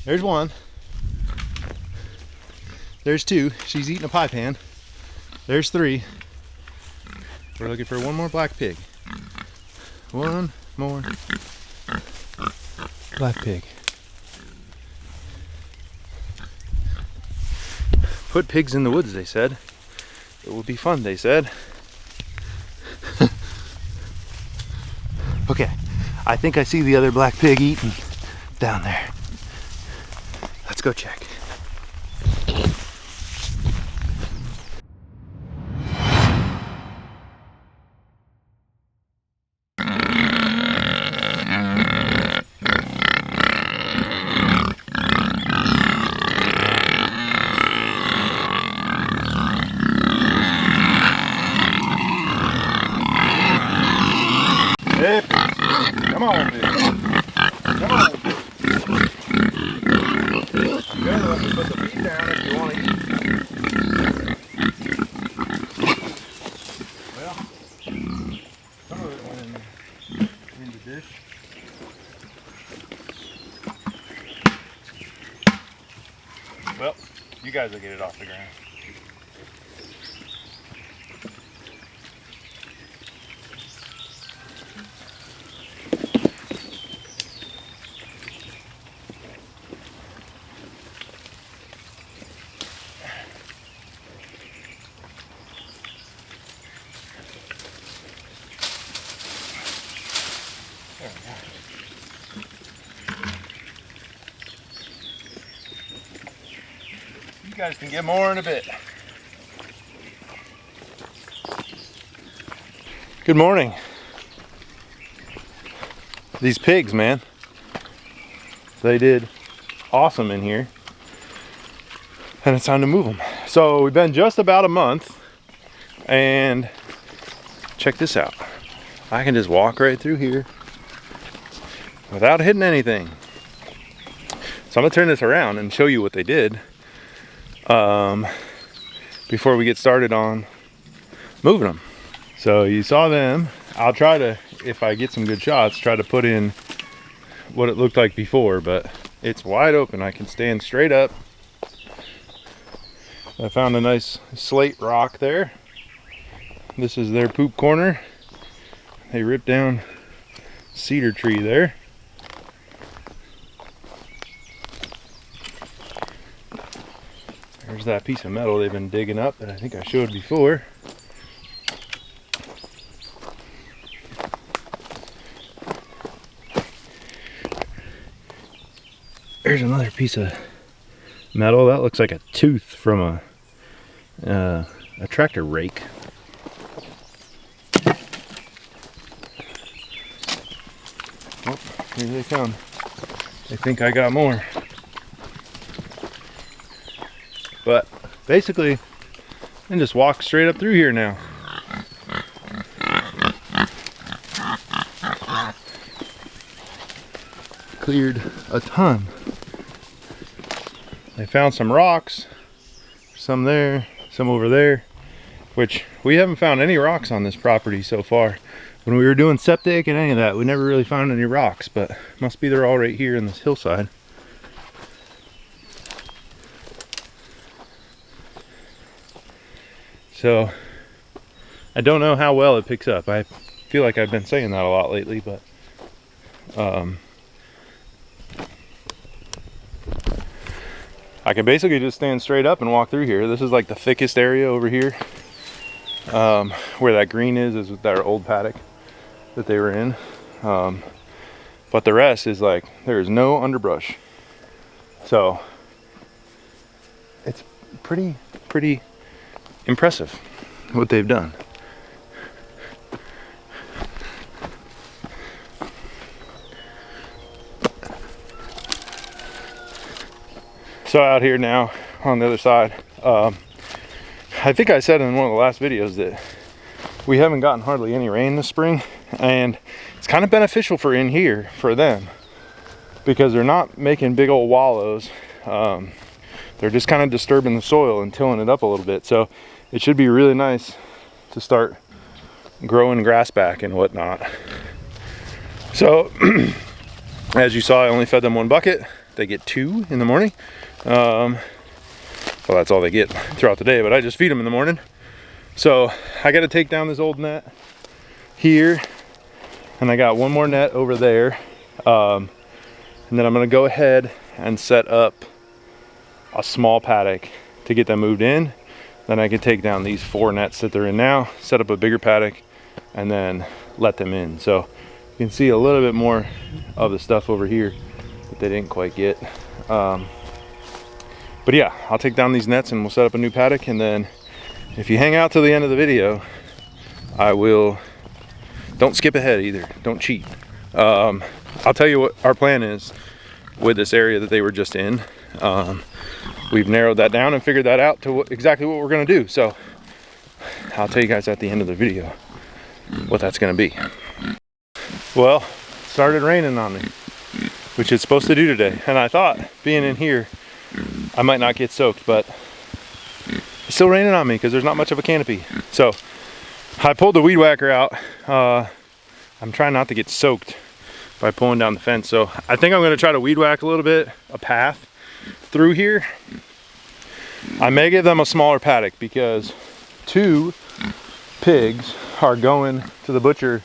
There's one. There's two. She's eating a pie pan. There's three. We're looking for one more black pig. One more black pig. Put pigs in the woods, they said. It would be fun, they said. Okay, I think I see the other black pig eating down there. Let's go check. Hey, come on, dude. Come on, dude. You better let me put the feet down if you want to eat. Well, some of it went in the dish. Well, you guys will get it off the ground. There we go. You guys can get more in a bit. Good morning. These pigs, man, they did awesome in here, and it's time to move them. So we've been just about a month, and check this out. I can just walk right through here without hitting anything. So I'm gonna turn this around and show you what they did before we get started on moving them. So you saw them. I'll try to, if I get some good shots, try to put in what it looked like before, but it's wide open. I can stand straight up. I found a nice slate rock there. This is their poop corner. They ripped down cedar tree there. There's that piece of metal they've been digging up that I think I showed before. There's another piece of metal that looks like a tooth from a tractor rake. Oh, here they come. They think I got more. But basically, I can just walk straight up through here now. Cleared a ton. They found some rocks, some there, some over there, which we haven't found any rocks on this property so far. When we were doing septic and any of that, we never really found any rocks, but must be they're all right here in this hillside. So I don't know how well it picks up. I feel like I've been saying that a lot lately, but I can basically just stand straight up and walk through here. This is like the thickest area over here. Where that green is their old paddock that they were in. But the rest is like, there's no underbrush. So it's pretty impressive what they've done. So out here now on the other side, I think I said in one of the last videos that we haven't gotten hardly any rain this spring, and it's kind of beneficial for in here for them because they're not making big old wallows. They're just kind of disturbing the soil and tilling it up a little bit. So it should be really nice to start growing grass back and whatnot. So as you saw, I only fed them one bucket. They get 2 in the morning. Well, that's all they get throughout the day, but I just feed them in the morning. So I got to take down this old net here, and I got one more net over there. And then I'm gonna go ahead and set up a small paddock to get them moved in. Then I can take down these 4 nets that they're in now, set up a bigger paddock, and then let them in. So you can see a little bit more of the stuff over here that they didn't quite get. But yeah, I'll take down these nets and we'll set up a new paddock. And then if you hang out till the end of the video, I will, don't skip ahead either, don't cheat. I'll tell you what our plan is with this area that they were just in. We've narrowed that down and figured that out to exactly what we're gonna do. So I'll tell you guys at the end of the video what that's gonna be. Well, it started raining on me, which it's supposed to do today. And I thought being in here, I might not get soaked, but it's still raining on me because there's not much of a canopy. So I pulled the weed whacker out. I'm trying not to get soaked by pulling down the fence. So I think I'm gonna try to weed whack a little bit, a path through here. I may give them a smaller paddock because 2 pigs are going to the butcher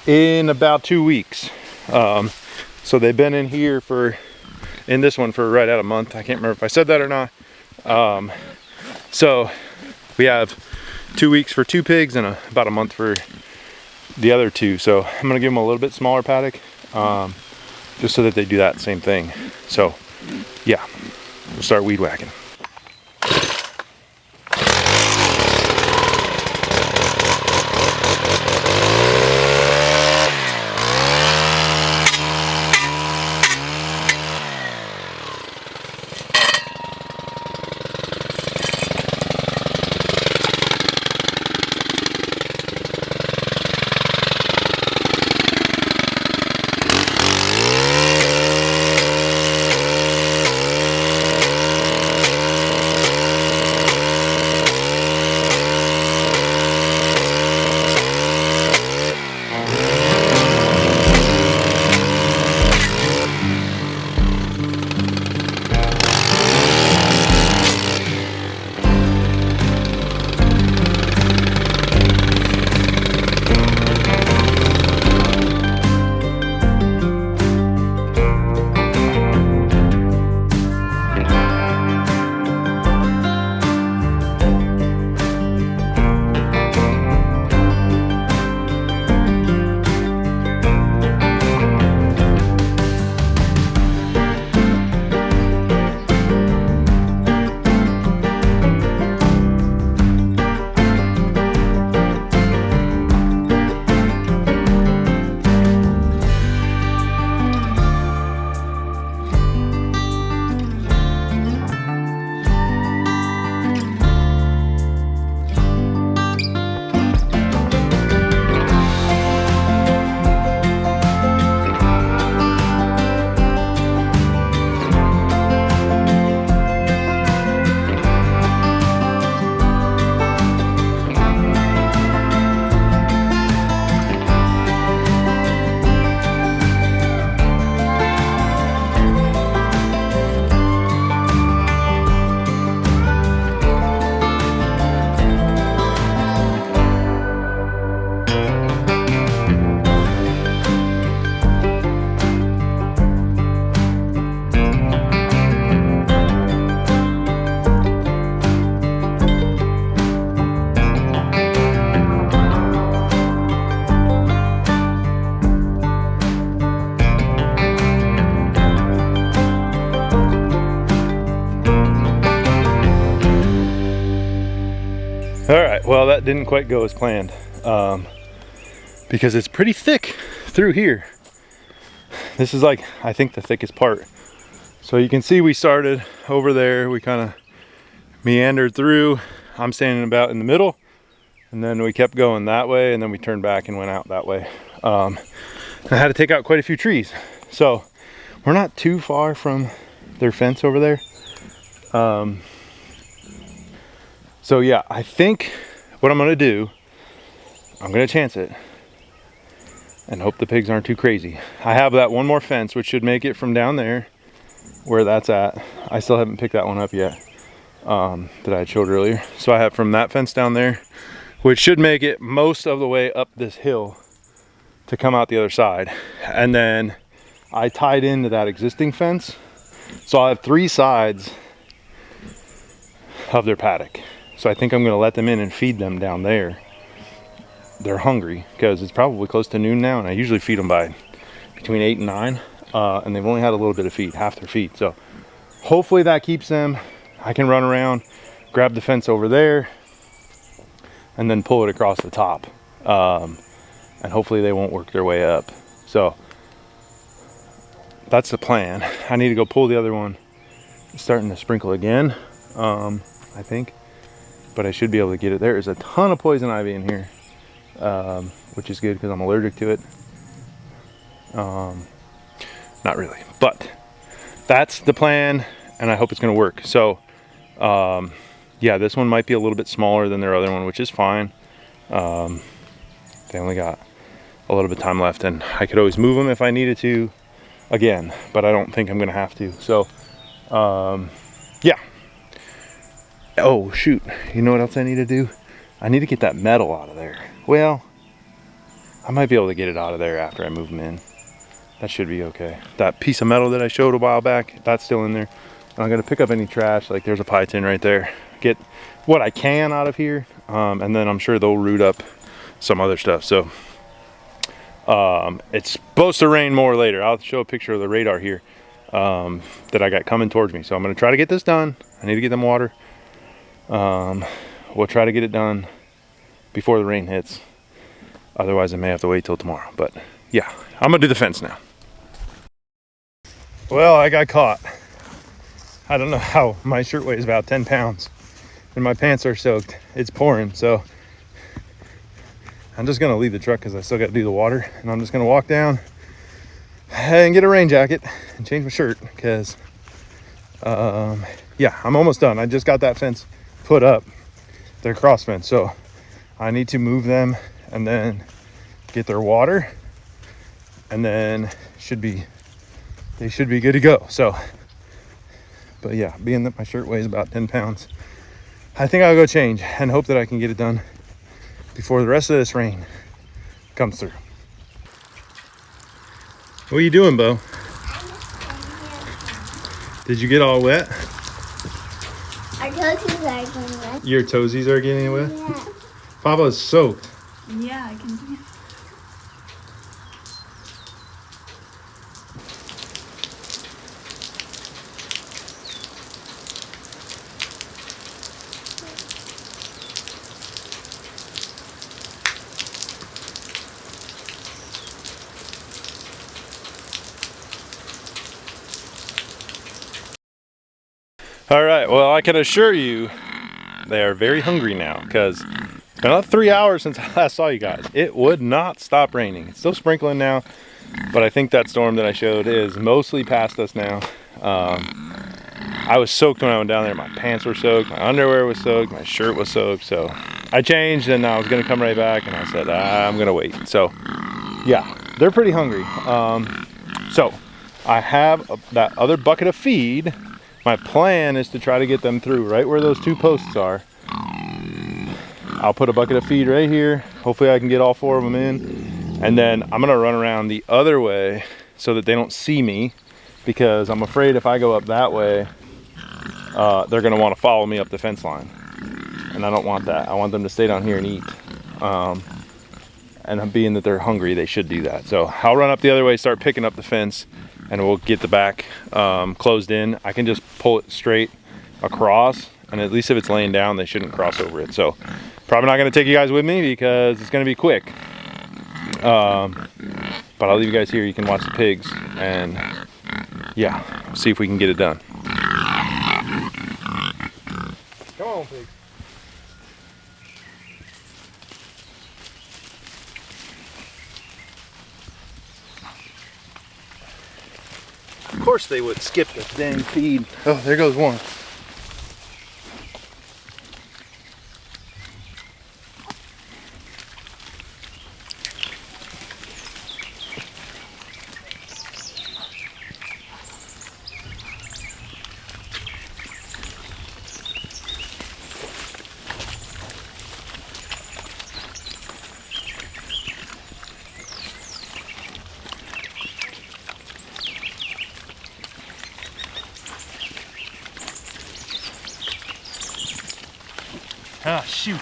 in about 2 weeks. So they've been in here in this one for right at a month. I can't remember if I said that or not. So we have 2 weeks for 2 pigs and about a month for the other 2. So I'm gonna give them a little bit smaller paddock, just so that they do that same thing. So yeah, we'll start weed whacking. All right, well, that didn't quite go as planned because it's pretty thick through here. This is like, I think, the thickest part. So you can see we started over there, we kind of meandered through. I'm standing about in the middle, and then we kept going that way, and then we turned back and went out that way. I had to take out quite a few trees. So we're not too far from their fence over there. So yeah, I think what I'm gonna do, I'm gonna chance it and hope the pigs aren't too crazy. I have that one more fence, which should make it from down there where that's at. I still haven't picked that one up yet, that I had showed earlier. So I have from that fence down there, which should make it most of the way up this hill to come out the other side. And then I tied into that existing fence. So I have 3 sides of their paddock. So I think I'm gonna let them in and feed them down there. They're hungry because it's probably close to noon now, and I usually feed them by between 8 and 9. And they've only had a little bit of feed, half their feed. So hopefully that keeps them. I can run around, grab the fence over there, and then pull it across the top. And hopefully they won't work their way up. So that's the plan. I need to go pull the other one. It's starting to sprinkle again, I think. But I should be able to get it. There is a ton of poison ivy in here, which is good because I'm allergic to it. Not really, but that's the plan, and I hope it's gonna work. So yeah, this one might be a little bit smaller than their other one, which is fine. They only got a little bit of time left, and I could always move them if I needed to again, but I don't think I'm gonna have to. So yeah. Oh shoot, you know what else I need to do? I need to get that metal out of there. Well, I might be able to get it out of there after I move them in. That should be okay. That piece of metal that I showed a while back, that's still in there. And I'm gonna pick up any trash, like there's a pie tin right there. Get what I can out of here, and then I'm sure they'll root up some other stuff. So it's supposed to rain more later. I'll show a picture of the radar here that I got coming towards me. So I'm gonna try to get this done. I need to get them water. We'll try to get it done before the rain hits. Otherwise I may have to wait till tomorrow. But yeah, I'm gonna do the fence now. Well, I got caught. I don't know how. My shirt weighs about 10 pounds and my pants are soaked. It's pouring, so I'm just gonna leave the truck because I still got to do the water, and I'm just gonna walk down and get a rain jacket and change my shirt because yeah, I'm almost done. I just got that fence put up, their cross fence, so I need to move them and then get their water, and then they should be good to go. So but yeah, being that my shirt weighs about 10 pounds, I think I'll go change and hope that I can get it done before the rest of this rain comes through. What are you doing, Bo? Did you get all wet? Our toesies are getting wet. Your toesies are getting wet? Yeah. Papa's soaked. Yeah, I can see. All right, well, I can assure you they are very hungry now because it's been about 3 hours since I last saw you guys. It would not stop raining. It's still sprinkling now, but I think that storm that I showed is mostly past us now. I was soaked when I went down there. My pants were soaked, my underwear was soaked, my shirt was soaked. So I changed and I was gonna come right back, and I said, I'm gonna wait. So yeah, they're pretty hungry. So I have that other bucket of feed. My plan is to try to get them through right where those 2 posts are. I'll put a bucket of feed right here. Hopefully I can get all 4 of them in. And then I'm gonna run around the other way so that they don't see me, because I'm afraid if I go up that way, they're gonna wanna follow me up the fence line. And I don't want that. I want them to stay down here and eat. And being that they're hungry, they should do that. So I'll run up the other way, start picking up the fence, and we'll get the back closed in. I can just pull it straight across, and at least if it's laying down, they shouldn't cross over it. So probably not gonna take you guys with me because it's gonna be quick. But I'll leave you guys here. You can watch the pigs, and yeah, see if we can get it done. Come on, pigs. Of course they would skip the dang feed. Oh, there goes one. Ah, shoot.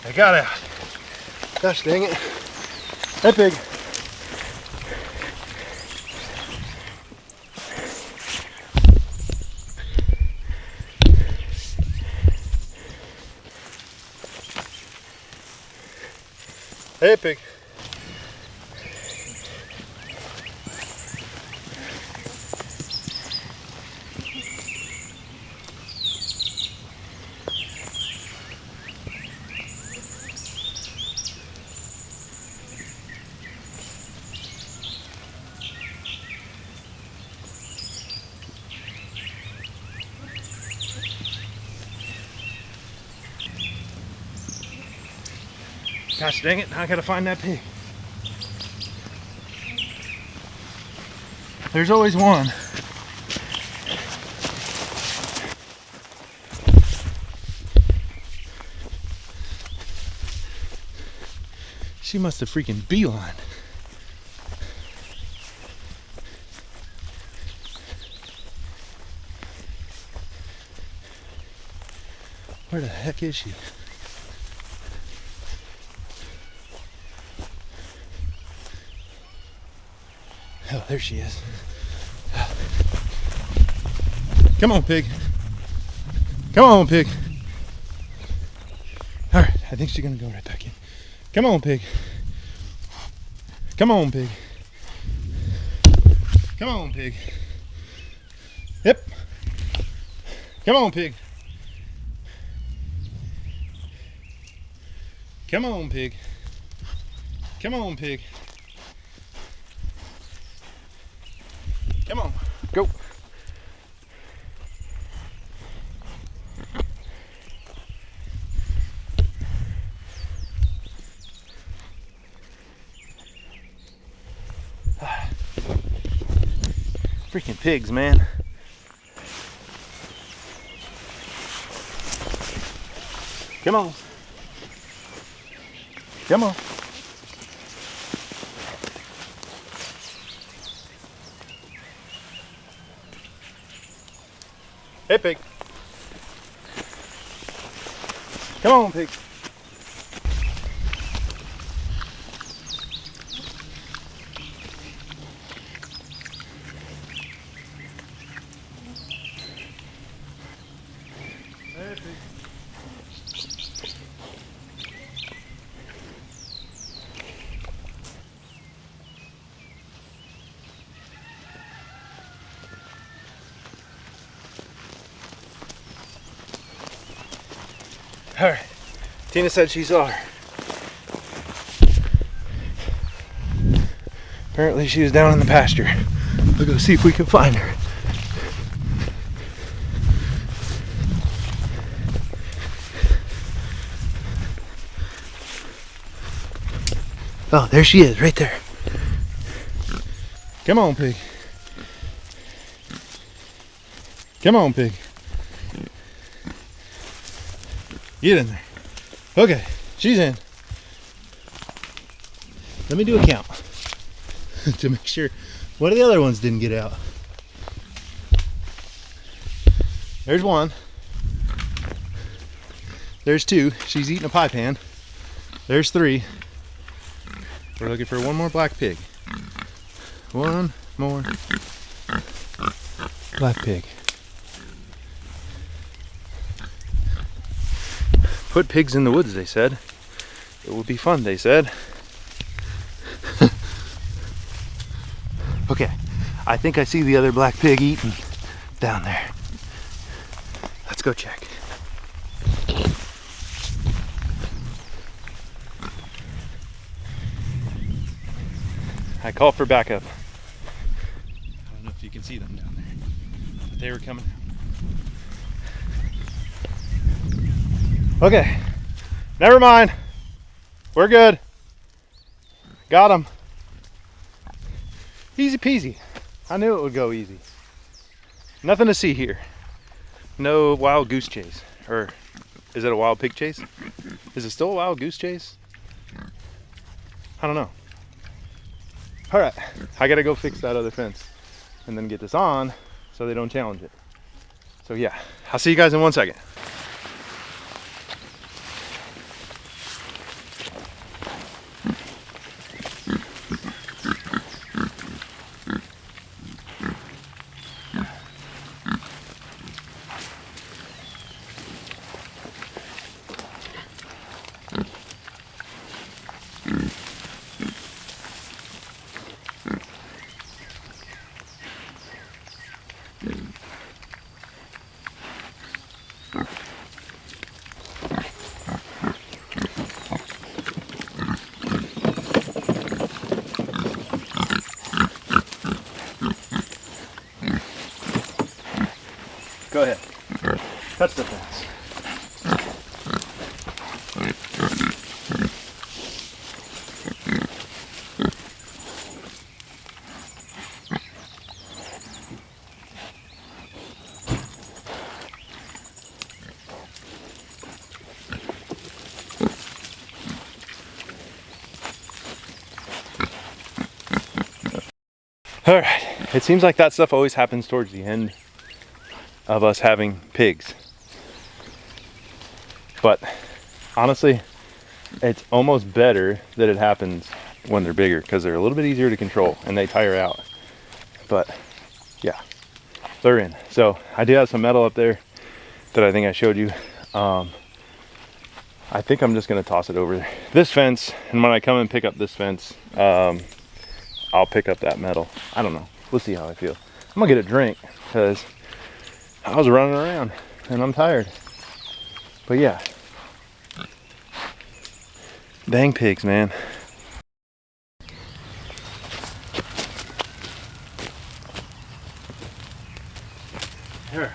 I got out. Gosh dang it. That pig. Hey, pig. Gosh dang it, now I gotta find that pig. There's always one. She must have freaking beeline. Where the heck is she? Oh, there she is. Come on, pig. Come on, pig. All right, I think she's gonna go right back in. Come on, pig. Come on, pig. Come on, pig. Yep. Come on, pig. Come on, pig. Come on, pig. Come on, go. Freaking pigs, man. Come on. Come on. Hey, pig. Come on, pig. Hey, pig. All right, Tina said she saw her. Apparently she was down in the pasture. We'll go see if we can find her. Oh, there she is, right there. Come on, pig. Come on, pig. Get in there. Okay, she's in. Let me do a count to make sure one of the other ones didn't get out. There's one. There's two. She's eating a pie pan. There's three. We're looking for one more black pig. One more black pig. Put pigs in the woods, they said. It would be fun, they said. Okay, I think I see the other black pig eating down there. Let's go check. I called for backup. I don't know if you can see them down there, but they were coming out. Okay, never mind. We're good. Got him. Easy peasy. I knew it would go easy. Nothing to see here. No wild goose chase. Or is it a wild pig chase? Is it still a wild goose chase? I don't know. All right, I gotta go fix that other fence and then get this on so they don't challenge it. So yeah, I'll see you guys in 1 second. Go ahead. Touch the fence. All right, it seems like that stuff always happens towards the end of us having pigs. But honestly, it's almost better that it happens when they're bigger because they're a little bit easier to control and they tire out. But yeah, they're in. So I do have some metal up there that I think I showed you. I think I'm just gonna toss it over this fence, and when I come and pick up this fence, I'll pick up that metal. I don't know. We'll see how I feel. I'm gonna get a drink because I was running around and I'm tired. But yeah. Dang pigs, man. Here.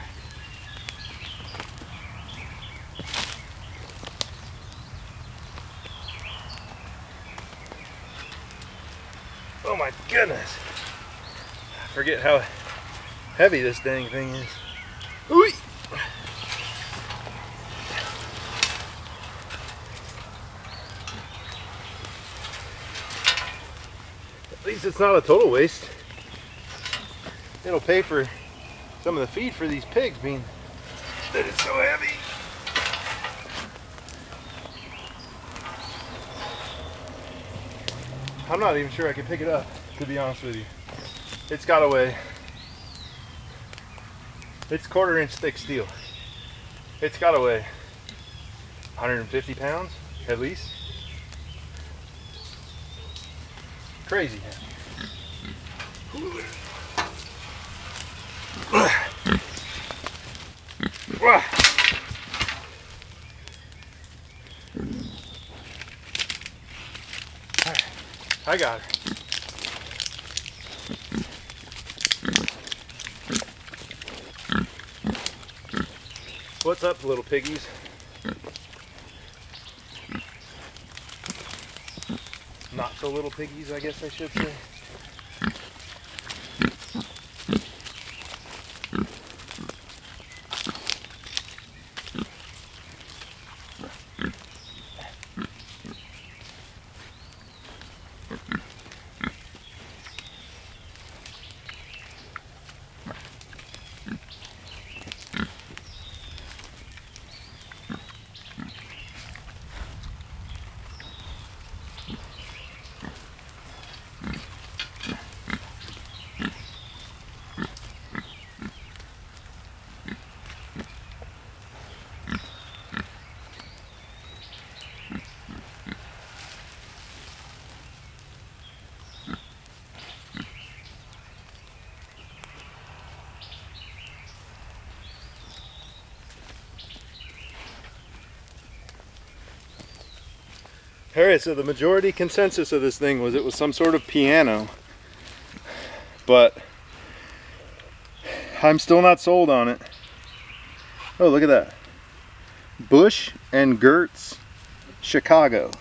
Oh my goodness. I forget how heavy this dang thing is. Ooh. At least it's not a total waste. It'll pay for some of the feed for these pigs, being that it's so heavy. I'm not even sure I can pick it up, to be honest with you. It's got to weigh, it's 1/4 inch thick steel. It's got to weigh 150 pounds at least. Crazy heavy. I got her. What's up, little piggies? Not so little piggies, I guess I should say. Alright, so the majority consensus of this thing was it was some sort of piano, but I'm still not sold on it. Oh, look at that. Bush and Gertz, Chicago.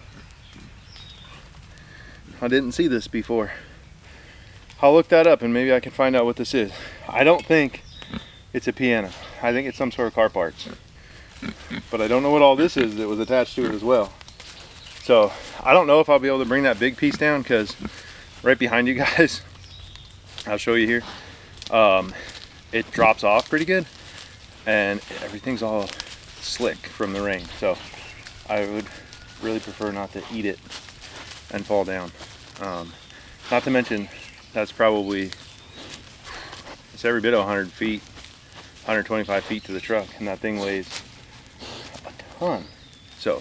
I didn't see this before. I'll look that up and maybe I can find out what this is. I don't think it's a piano. I think it's some sort of car parts. But I don't know what all this is that was attached to it as well. So I don't know if I'll be able to bring that big piece down because right behind you guys, I'll show you here, it drops off pretty good and everything's all slick from the rain. So I would really prefer not to eat it and fall down. Not to mention that's probably, it's every bit of 100 feet, 125 feet to the truck, and that thing weighs a ton. So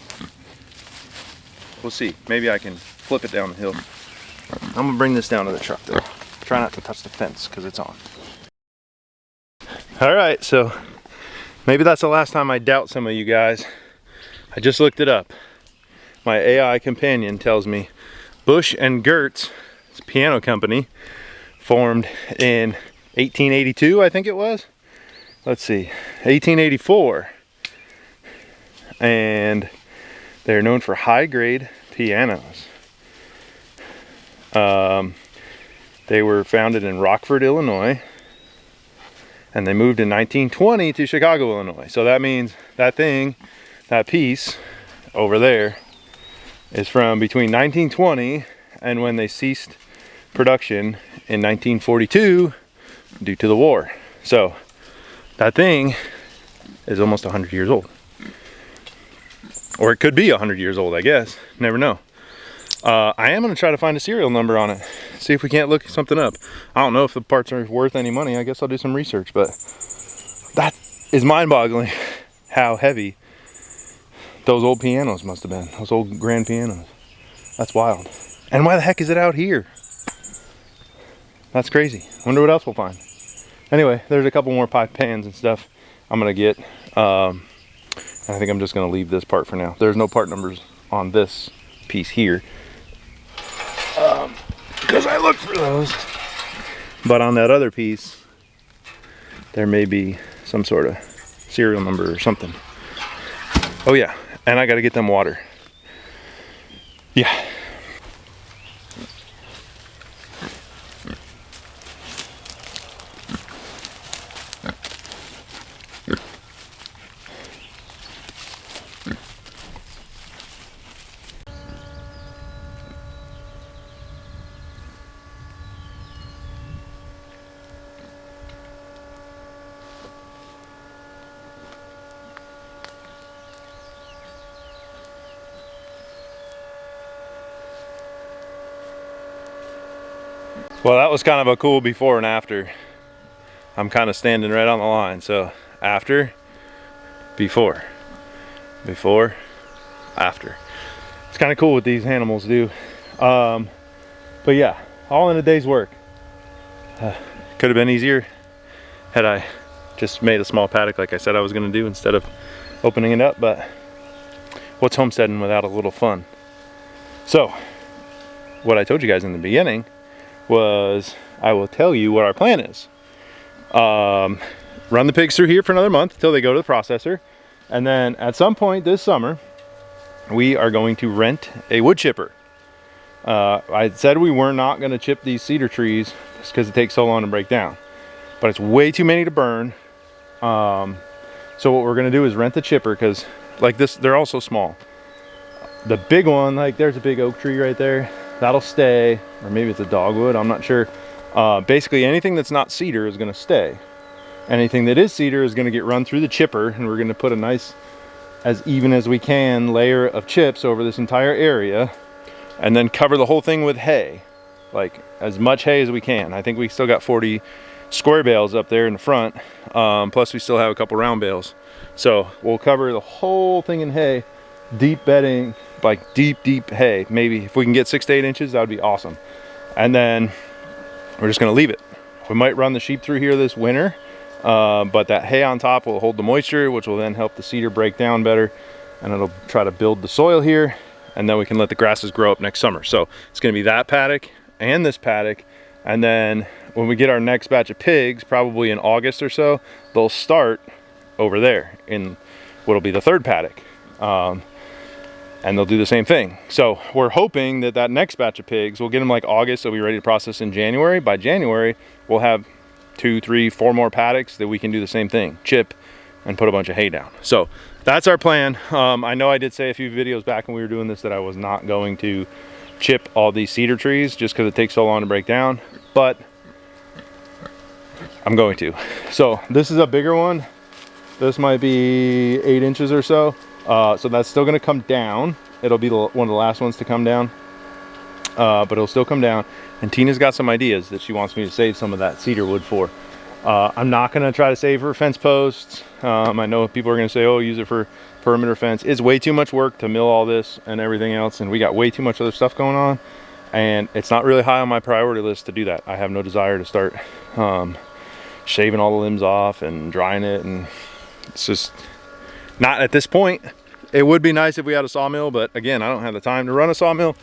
we'll see. Maybe I can flip it down the hill. I'm gonna bring this down to the truck though. Try not to touch the fence because it's on. All right, so maybe that's the last time I doubt some of you guys. I just looked it up. My AI companion tells me Bush and Gertz, it's a piano company, formed in 1882, I think it was. Let's see, 1884. And they're known for high-grade pianos. They were founded in Rockford, Illinois, and they moved in 1920 to Chicago, Illinois. So that means that piece over there is from between 1920 and when they ceased production in 1942 due to the war. So that thing is almost 100 years old. Or it could be 100 years old, I guess. Never know. I am going to try to find a serial number on it. See if we can't look something up. I don't know if the parts are worth any money. I guess I'll do some research. But that is mind-boggling how heavy those old pianos must have been. Those old grand pianos. That's wild. And why the heck is it out here? That's crazy. Wonder what else we'll find. Anyway, there's a couple more pipe pans and stuff I'm going to get. I think I'm just going to leave this part for now. There's no part numbers on this piece here because I looked for those. But on that other piece, there may be some sort of serial number or something. Oh yeah, and I got to get them water. Yeah. Well, that was kind of a cool before and after. I'm kind of standing right on the line. So after, before, after. It's kind of cool what these animals do. But yeah, all in a day's work. Could have been easier had I just made a small paddock like I said I was going to do instead of opening it up. But what's homesteading without a little fun? So what I told you guys in the beginning was I will tell you what our plan is. Run the pigs through here for another month till they go to the processor, and then at some point this summer we are going to rent a wood chipper. I said we were not going to chip these cedar trees just because it takes so long to break down, but it's way too many to burn. So what we're going to do is rent the chipper, because like this, they're all so small. The big one, like there's a big oak tree right there, that'll stay, or maybe it's a dogwood, I'm not sure. Basically anything that's not cedar is going to stay. Anything that is cedar is going to get run through the chipper, and we're going to put a nice, as even as we can, layer of chips over this entire area, and then cover the whole thing with hay, like as much hay as we can. I think we still got 40 square bales up there in the front, plus we still have a couple round bales. So we'll cover the whole thing in hay, deep bedding, like deep hay. Maybe if we can get 6 to 8 inches, that would be awesome. And then we're just going to leave it. We might run the sheep through here this winter, but that hay on top will hold the moisture, which will then help the cedar break down better, and it'll try to build the soil here, and then we can let the grasses grow up next summer. So it's going to be that paddock and this paddock, and then when we get our next batch of pigs, probably in August or so, they'll start over there in what'll be the third paddock. And they'll do the same thing. So we're hoping that that next batch of pigs, we'll get them like August, so we'll be ready to process in January. By January, we'll have 2, 3, 4 more paddocks that we can do the same thing, chip and put a bunch of hay down. So that's our plan. I know I did say a few videos back when we were doing this that I was not going to chip all these cedar trees just because it takes so long to break down, but I'm going to. So this is a bigger one. This might be 8 inches or so. So that's still going to come down. It'll be one of the last ones to come down, but it'll still come down. And Tina's got some ideas that she wants me to save some of that cedar wood for. I'm not going to try to save her fence posts. I know people are going to say, oh, use it for perimeter fence. It's way too much work to mill all this and everything else, and we got way too much other stuff going on, and it's not really high on my priority list to do that. I have no desire to start shaving all the limbs off and drying it, and it's just not at this point. It would be nice if we had a sawmill, but again, I don't have the time to run a sawmill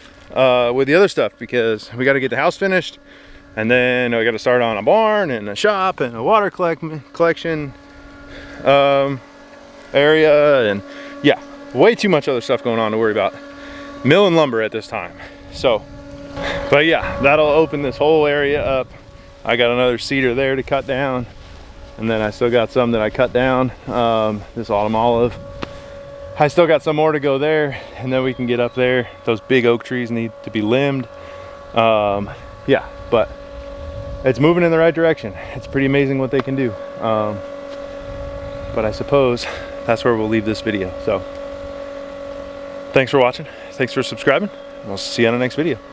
with the other stuff, because we got to get the house finished, and then we got to start on a barn and a shop and a water collection area, and yeah, way too much other stuff going on to worry about milling lumber at this time. So, but yeah, that'll open this whole area up. I got another cedar there to cut down, and then I still got some that I cut down, this autumn olive. I still got some more to go there, and then we can get up there. Those big oak trees need to be limbed. Yeah, but it's moving in the right direction. It's pretty amazing what they can do. But I suppose that's where we'll leave this video. So thanks for watching. Thanks for subscribing. We'll see you on the next video.